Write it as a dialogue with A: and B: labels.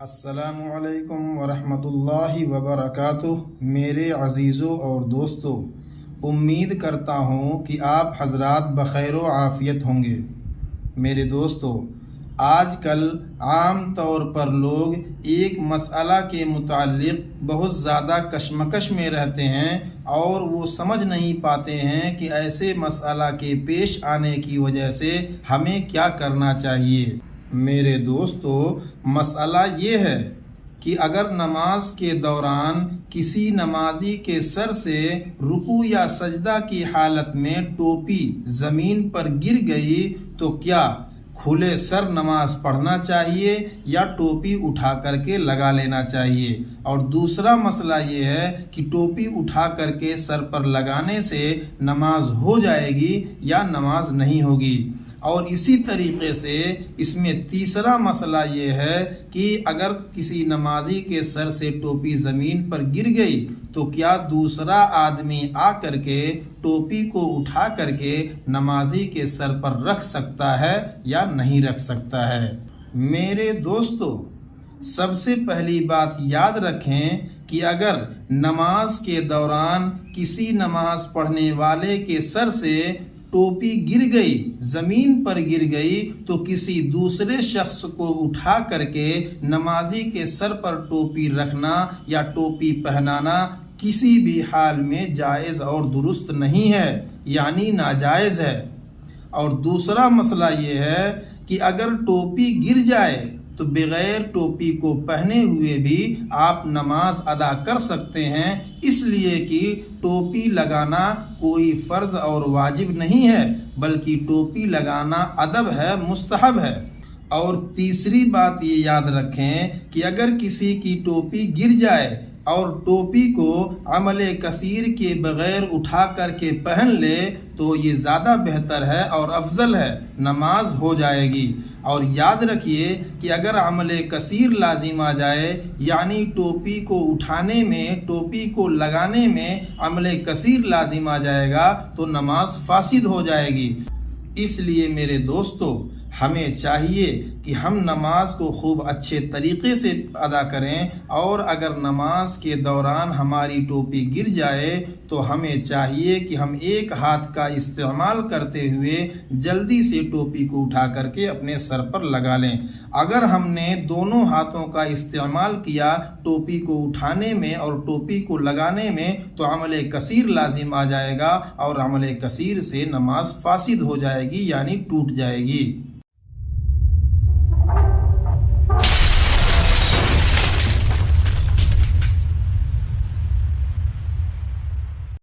A: السلام علیکم ورحمۃ اللہ وبرکاتہ۔ میرے عزیزوں اور دوستوں، امید کرتا ہوں کہ آپ حضرات بخیر و عافیت ہوں گے۔ میرے دوستوں، آج کل عام طور پر لوگ ایک مسئلہ کے متعلق بہت زیادہ کشمکش میں رہتے ہیں اور وہ سمجھ نہیں پاتے ہیں کہ ایسے مسئلہ کے پیش آنے کی وجہ سے ہمیں کیا کرنا چاہیے۔ میرے دوستو، مسئلہ یہ ہے کہ اگر نماز کے دوران کسی نمازی کے سر سے رکوع یا سجدہ کی حالت میں ٹوپی زمین پر گر گئی تو کیا کھلے سر نماز پڑھنا چاہیے یا ٹوپی اٹھا کر کے لگا لینا چاہیے؟ اور دوسرا مسئلہ یہ ہے کہ ٹوپی اٹھا کر کے سر پر لگانے سے نماز ہو جائے گی یا نماز نہیں ہوگی؟ اور اسی طریقے سے اس میں تیسرا مسئلہ یہ ہے کہ اگر کسی نمازی کے سر سے ٹوپی زمین پر گر گئی تو کیا دوسرا آدمی آ کر کے ٹوپی کو اٹھا کر کے نمازی کے سر پر رکھ سکتا ہے یا نہیں رکھ سکتا ہے؟ میرے دوستو، سب سے پہلی بات یاد رکھیں کہ اگر نماز کے دوران کسی نماز پڑھنے والے کے سر سے ٹوپی گر گئی، زمین پر گر گئی، تو کسی دوسرے شخص کو اٹھا کر کے نمازی کے سر پر ٹوپی رکھنا یا ٹوپی پہنانا کسی بھی حال میں جائز اور درست نہیں ہے، یعنی ناجائز ہے۔ اور دوسرا مسئلہ یہ ہے کہ اگر ٹوپی گر جائے تو بغیر ٹوپی کو پہنے ہوئے بھی آپ نماز ادا کر سکتے ہیں، اس لیے کہ ٹوپی لگانا کوئی فرض اور واجب نہیں ہے، بلکہ ٹوپی لگانا ادب ہے، مستحب ہے۔ اور تیسری بات یہ یاد رکھیں کہ اگر کسی کی ٹوپی گر جائے اور ٹوپی کو عمل کثیر کے بغیر اٹھا کر کے پہن لے تو یہ زیادہ بہتر ہے اور افضل ہے، نماز ہو جائے گی۔ اور یاد رکھیے کہ اگر عمل کثیر لازم آ جائے، یعنی ٹوپی کو اٹھانے میں، ٹوپی کو لگانے میں عمل کثیر لازم آ جائے گا تو نماز فاسد ہو جائے گی۔ اس لیے میرے دوستو، ہمیں چاہیے کہ ہم نماز کو خوب اچھے طریقے سے ادا کریں، اور اگر نماز کے دوران ہماری ٹوپی گر جائے تو ہمیں چاہیے کہ ہم ایک ہاتھ کا استعمال کرتے ہوئے جلدی سے ٹوپی کو اٹھا کر کے اپنے سر پر لگا لیں۔ اگر ہم نے دونوں ہاتھوں کا استعمال کیا ٹوپی کو اٹھانے میں اور ٹوپی کو لگانے میں تو عمل کثیر لازم آ جائے گا اور عمل کثیر سے نماز فاسد ہو جائے گی، یعنی ٹوٹ جائے گی۔